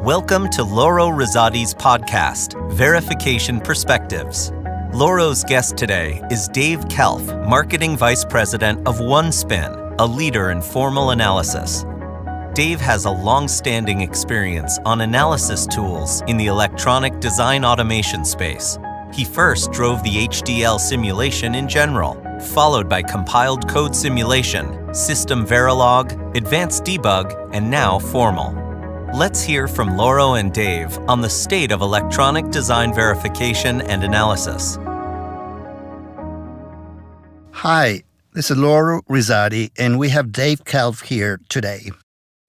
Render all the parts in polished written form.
Welcome to Lauro Rizzatti's podcast, Verification Perspectives. Lauro's guest today is Dave Kelf, Marketing Vice President of OneSpin, a leader in formal analysis. Dave has a long-standing experience on analysis tools in the electronic design automation space. He first drove the HDL simulation in general, followed by compiled code simulation, system Verilog, advanced debug, and now formal. Let's hear from Lauro and Dave on the state of electronic design verification and analysis. Hi, this is Lauro Rizzatti, and we have Dave Kelf here today.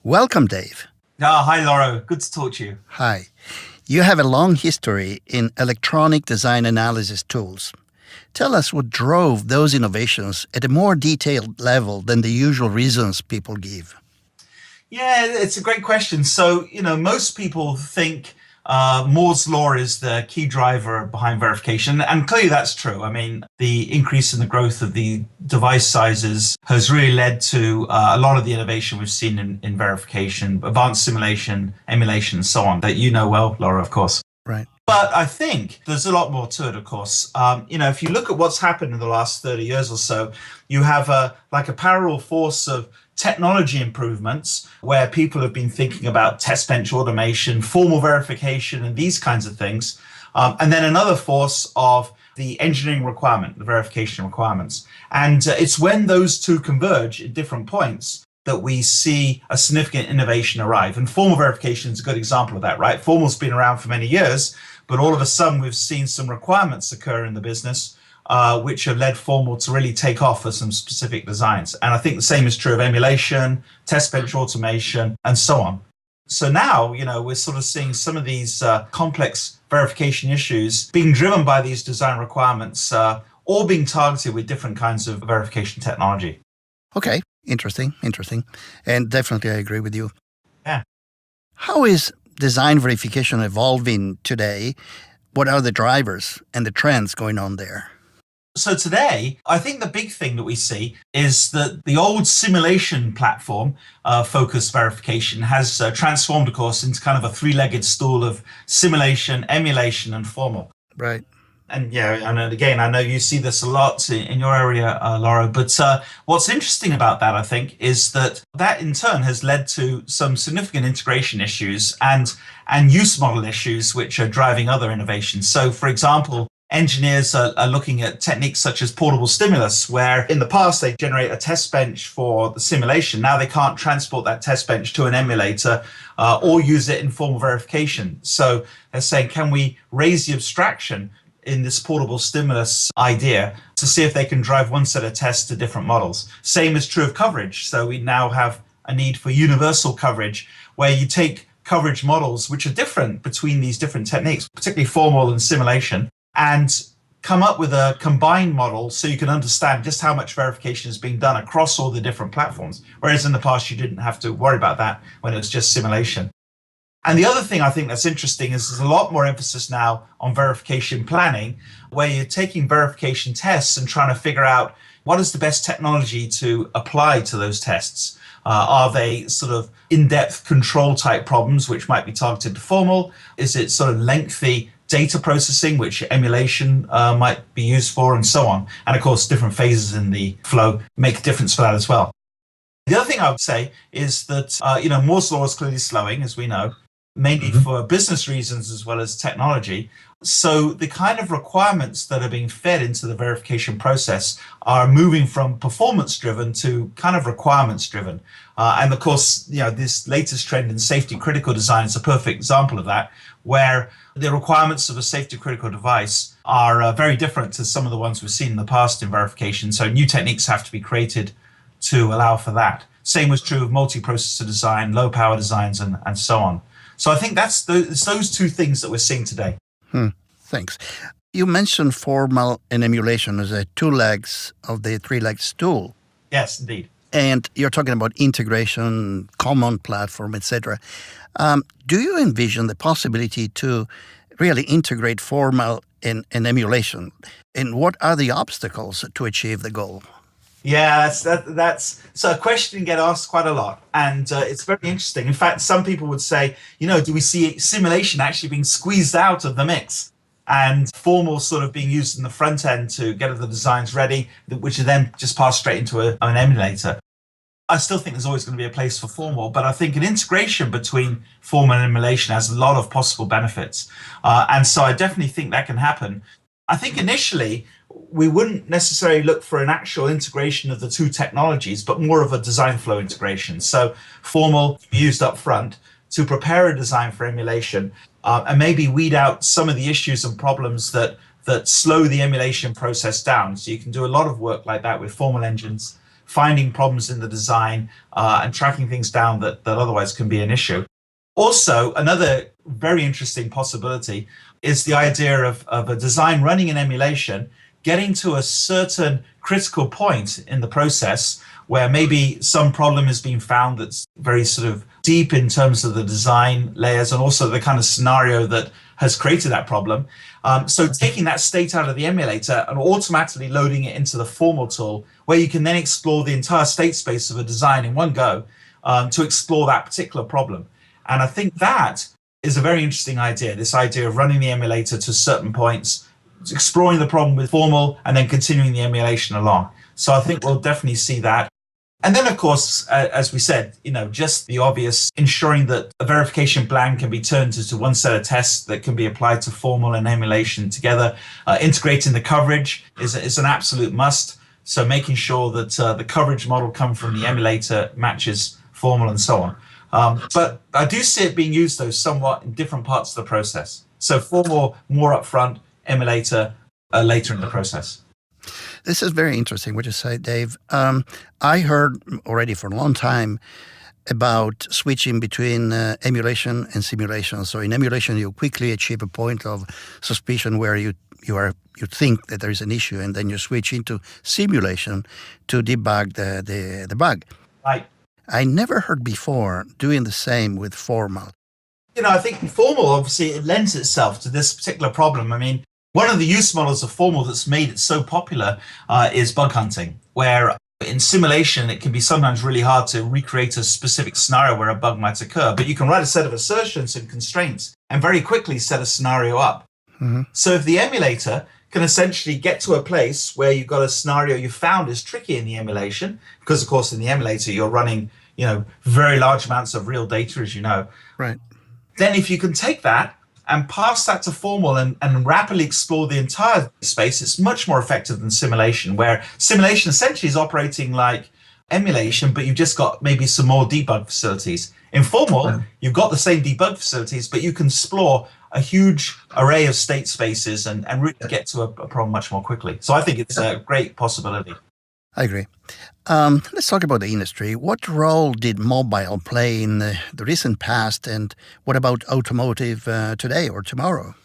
Welcome, Dave. Hi, Lauro. Good to talk to you. Hi. You have a long history in electronic design analysis tools. Tell us what drove those innovations at a more detailed level than the usual reasons people give. Yeah, it's a great question. So, most people think Moore's Law is the key driver behind verification, and clearly that's true. I mean, the increase in the growth of the device sizes has really led to a lot of the innovation we've seen in verification, advanced simulation, emulation, and so on, that you know well, Laura, of course. Right. But I think there's a lot more to it, of course. If you look at what's happened in the last 30 years or so, you have a parallel force of technology improvements where people have been thinking about test bench automation, formal verification, and these kinds of things. And then another force of the engineering requirement, the verification requirements. And it's when those two converge at different points that we see a significant innovation arrive. And formal verification is a good example of that, right? Formal's been around for many years, but all of a sudden we've seen some requirements occur in the business which have led formal to really take off for some specific designs. And I think the same is true of emulation, test bench automation, and so on. So now, we're sort of seeing some of these complex verification issues being driven by these design requirements, all being targeted with different kinds of verification technology. Okay, interesting. And definitely I agree with you. Yeah. How is design verification evolving today? What are the drivers and the trends going on there? So today, I think the big thing that we see is that the old simulation platform focused verification has transformed, of course, into kind of a three-legged stool of simulation, emulation, and formal. Right. And and again, I know you see this a lot in your area, Laura, but what's interesting about that, I think, is that in turn has led to some significant integration issues and use model issues which are driving other innovations. So, for example, engineers are looking at techniques such as portable stimulus, where in the past they generate a test bench for the simulation. Now they can't transport that test bench to an emulator or use it in formal verification. So they're saying, can we raise the abstraction in this portable stimulus idea to see if they can drive one set of tests to different models? Same is true of coverage. So we now have a need for universal coverage, where you take coverage models which are different between these different techniques, particularly formal and simulation, and come up with a combined model so you can understand just how much verification is being done across all the different platforms. Whereas in the past, you didn't have to worry about that when it was just simulation. And the other thing I think that's interesting is there's a lot more emphasis now on verification planning, where you're taking verification tests and trying to figure out what is the best technology to apply to those tests. Are they sort of in-depth control type problems, which might be targeted to formal? Is it sort of lengthy data processing, which emulation might be used for, and so on? And of course, different phases in the flow make a difference for that as well. The other thing I would say is that, Moore's Law is clearly slowing, as we know, mainly for business reasons as well as technology. So the kind of requirements that are being fed into the verification process are moving from performance-driven to kind of requirements-driven. And of course, this latest trend in safety-critical design is a perfect example of that, where the requirements of a safety-critical device are very different to some of the ones we've seen in the past in verification. So new techniques have to be created to allow for that. Same was true of multiprocessor design, low-power designs, and so on. So I think it's those two things that we're seeing today. Thanks. You mentioned formal and emulation as two legs of the three-legged stool. Yes, indeed. And you're talking about integration, common platform, etc. Do you envision the possibility to really integrate formal and emulation? And what are the obstacles to achieve the goal? Yeah, that's so a question you get asked quite a lot, and it's very interesting. In fact, some people would say, do we see simulation actually being squeezed out of the mix, and formal sort of being used in the front end to get the designs ready, which are then just passed straight into an emulator? I still think there's always going to be a place for formal, but I think an integration between formal and emulation has a lot of possible benefits, and so I definitely think that can happen. I think initially we wouldn't necessarily look for an actual integration of the two technologies, but more of a design flow integration. So formal used up front to prepare a design for emulation, and maybe weed out some of the issues and problems that slow the emulation process down. So you can do a lot of work like that with formal engines, finding problems in the design and tracking things down that otherwise can be an issue. Also, another very interesting possibility is the idea of a design running in emulation, getting to a certain critical point in the process where maybe some problem has been found that's very sort of deep in terms of the design layers and also the kind of scenario that has created that problem. So taking that state out of the emulator and automatically loading it into the formal tool, where you can then explore the entire state space of a design in one go to explore that particular problem. And I think that is a very interesting idea, this idea of running the emulator to certain points, exploring the problem with formal, and then continuing the emulation along. So I think we'll definitely see that. And then, of course, as we said, just the obvious, ensuring that a verification plan can be turned into one set of tests that can be applied to formal and emulation together. Integrating the coverage is an absolute must. So making sure that the coverage model come from the emulator matches formal and so on. But I do see it being used, though, somewhat in different parts of the process. So formal more upfront, emulator later in the process. This is very interesting what you say, Dave. I heard already for a long time about switching between emulation and simulation. So in emulation, you quickly achieve a point of suspicion where you think that there is an issue, and then you switch into simulation to debug the bug. Right. I never heard before doing the same with formal. I think formal, obviously, it lends itself to this particular problem. I mean, one of the use models of formal that's made it so popular is bug hunting, where in simulation, it can be sometimes really hard to recreate a specific scenario where a bug might occur, but you can write a set of assertions and constraints and very quickly set a scenario up. Mm-hmm. So if the emulator can essentially get to a place where you've got a scenario you found is tricky in the emulation, because of course in the emulator you're running, very large amounts of real data, as you know. Right. Then if you can take that and pass that to formal and rapidly explore the entire space, it's much more effective than simulation, where simulation essentially is operating like emulation, but you've just got maybe some more debug facilities. In formal, you've got the same debug facilities, but you can explore a huge array of state spaces and really get to a problem much more quickly. So I think it's a great possibility. I agree. Let's talk about the industry. What role did mobile play in the recent past, and what about automotive today or tomorrow?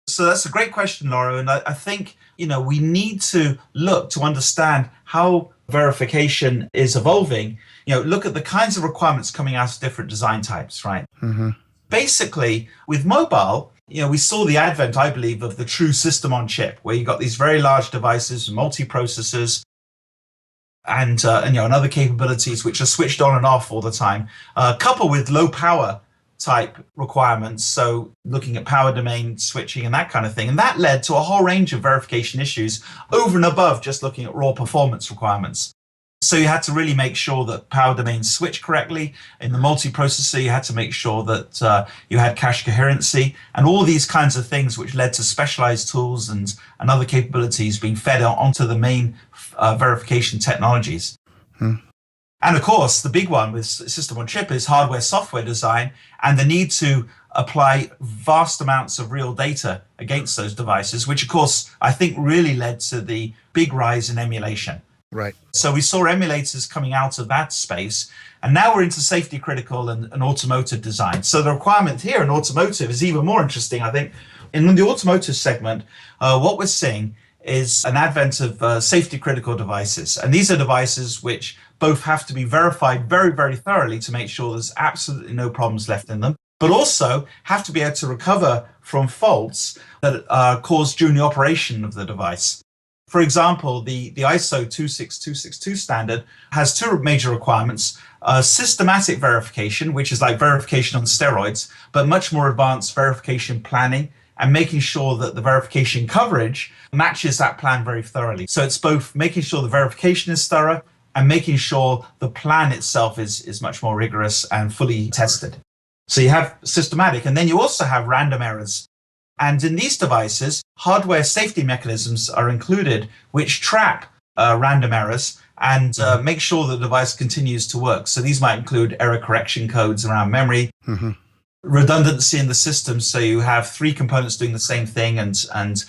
So that's a great question, Lauro. And I think, we need to look to understand how verification is evolving. Look at the kinds of requirements coming out of different design types, right? Mm-hmm. Basically, with mobile, we saw the advent, I believe, of the true system on chip, where you got these very large devices, multi-processors, and other capabilities which are switched on and off all the time, coupled with low power type requirements. So looking at power domain switching and that kind of thing. And that led to a whole range of verification issues over and above just looking at raw performance requirements. So you had to really make sure that power domains switch correctly. In the multiprocessor, you had to make sure that you had cache coherency and all these kinds of things, which led to specialized tools and other capabilities being fed onto the main verification technologies. And of course, the big one with system on chip is hardware-software design and the need to apply vast amounts of real data against those devices, which of course, I think really led to the big rise in emulation. Right. So we saw emulators coming out of that space, and now we're into safety critical and automotive design. So the requirement here in automotive is even more interesting, I think. In the automotive segment, what we're seeing is an advent of safety critical devices. And these are devices which both have to be verified very, very thoroughly to make sure there's absolutely no problems left in them, but also have to be able to recover from faults that are caused during the operation of the device. For example, the ISO 26262 standard has two major requirements. Systematic verification, which is like verification on steroids, but much more advanced verification planning and making sure that the verification coverage matches that plan very thoroughly. So it's both making sure the verification is thorough and making sure the plan itself is much more rigorous and fully tested. So you have systematic, and then you also have random errors. And in these devices, hardware safety mechanisms are included, which trap random errors and make sure the device continues to work. So these might include error correction codes around memory, redundancy in the system, so you have three components doing the same thing, and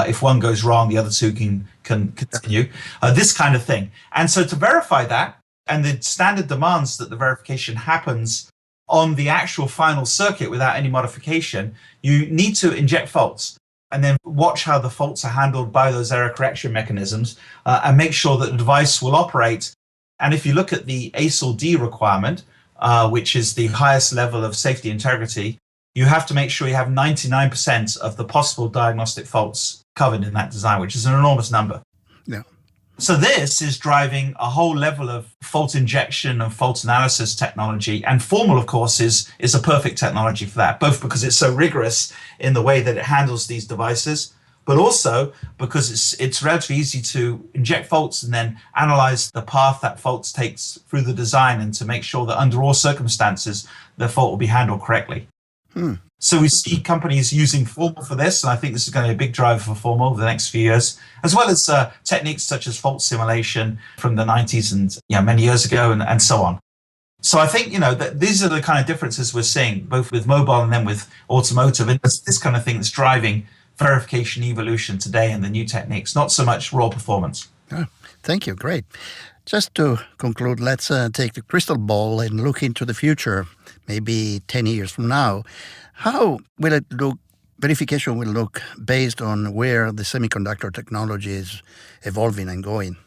if one goes wrong, the other two can continue, this kind of thing. And so to verify that, and the standard demands that the verification happens on the actual final circuit without any modification, you need to inject faults and then watch how the faults are handled by those error correction mechanisms and make sure that the device will operate. And if you look at the ASIL D requirement, which is the highest level of safety integrity, you have to make sure you have 99% of the possible diagnostic faults covered in that design, which is an enormous number. Yeah. So this is driving a whole level of fault injection and fault analysis technology. And Formal, of course, is a perfect technology for that, both because it's so rigorous in the way that it handles these devices, but also because it's relatively easy to inject faults and then analyze the path that faults takes through the design and to make sure that under all circumstances, the fault will be handled correctly. So we see companies using Formal for this, and I think this is going to be a big driver for Formal over the next few years, as well as techniques such as fault simulation from the 90s and many years ago and so on. So I think, that these are the kind of differences we're seeing, both with mobile and then with automotive. And it's this kind of thing that's driving verification evolution today and the new techniques, not so much raw performance. Oh, thank you. Great. Just to conclude, let's take the crystal ball and look into the future, maybe 10 years from now. How will it look? Verification will look based on where the semiconductor technology is evolving and going.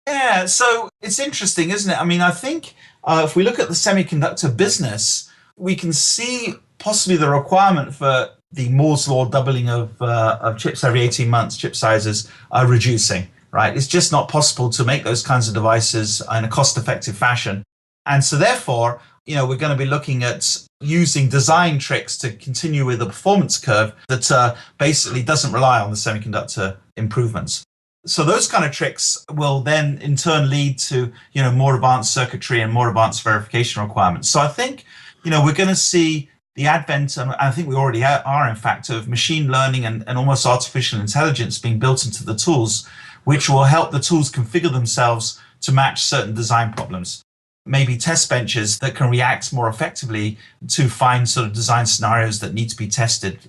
Yeah, so it's interesting, isn't it? I mean, I think if we look at the semiconductor business, we can see possibly the requirement for the Moore's law doubling of chips every 18 months, chip sizes are reducing, right? It's just not possible to make those kinds of devices in a cost-effective fashion. And so therefore, we're going to be looking at using design tricks to continue with a performance curve that basically doesn't rely on the semiconductor improvements. So those kind of tricks will then in turn lead to, more advanced circuitry and more advanced verification requirements. So I think, we're going to see the advent, and I think we already are, in fact, of machine learning and almost artificial intelligence being built into the tools, which will help the tools configure themselves to match certain design problems. Maybe test benches that can react more effectively to find sort of design scenarios that need to be tested.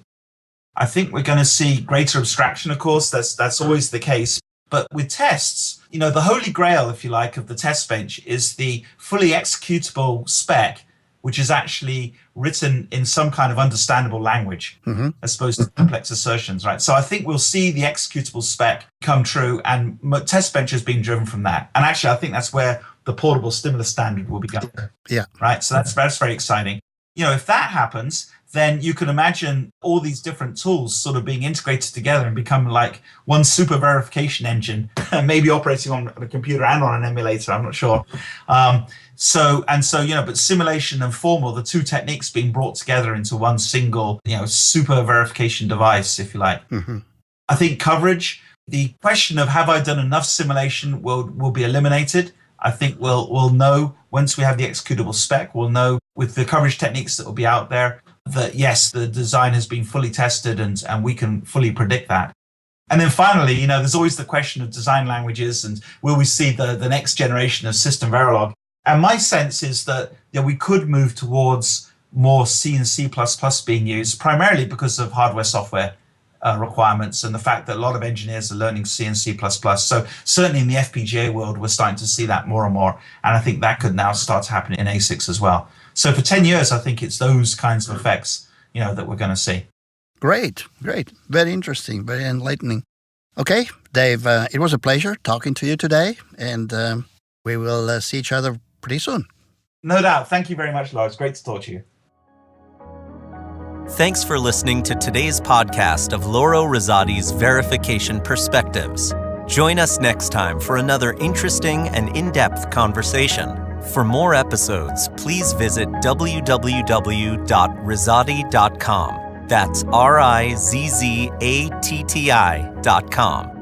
I think we're going to see greater abstraction, of course, that's always the case. But with tests, the holy grail, if you like, of the test bench is the fully executable spec, which is actually written in some kind of understandable language, as opposed to complex assertions, right? So I think we'll see the executable spec come true and test benches being driven from that. And actually, I think that's where the portable stimulus standard will be going. Yeah. Right. So that's very exciting. If that happens, then you can imagine all these different tools sort of being integrated together and become like one super verification engine, maybe operating on a computer and on an emulator. I'm not sure. But simulation and Formal, the two techniques being brought together into one single, super verification device, if you like. I think coverage, the question of have I done enough simulation will be eliminated. I think we'll know once we have the executable spec, we'll know with the coverage techniques that will be out there that yes, the design has been fully tested and we can fully predict that. And then finally, there's always the question of design languages and will we see the next generation of system Verilog? And my sense is that we could move towards more C and C++ being used, primarily because of hardware software requirements and the fact that a lot of engineers are learning C and C++. So certainly in the FPGA world, we're starting to see that more and more. And I think that could now start to happen in ASICs as well. So for 10 years, I think it's those kinds of effects, that we're going to see. Great. Very interesting, very enlightening. Okay, Dave, it was a pleasure talking to you today, and we will see each other pretty soon. No doubt. Thank you very much, Lauro. It's great to talk to you. Thanks for listening to today's podcast of Lauro Rizzatti's Verification Perspectives. Join us next time for another interesting and in-depth conversation. For more episodes, please visit www.rizzatti.com. That's RIZZATTI.com.